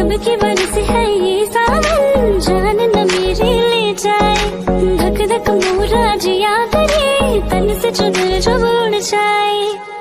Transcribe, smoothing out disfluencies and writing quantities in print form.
अब की बरस है ये सावन, जान न मेरी ले जाए। धक धक मोरा जिया करे, तन से चुनर जब उड़ जाए।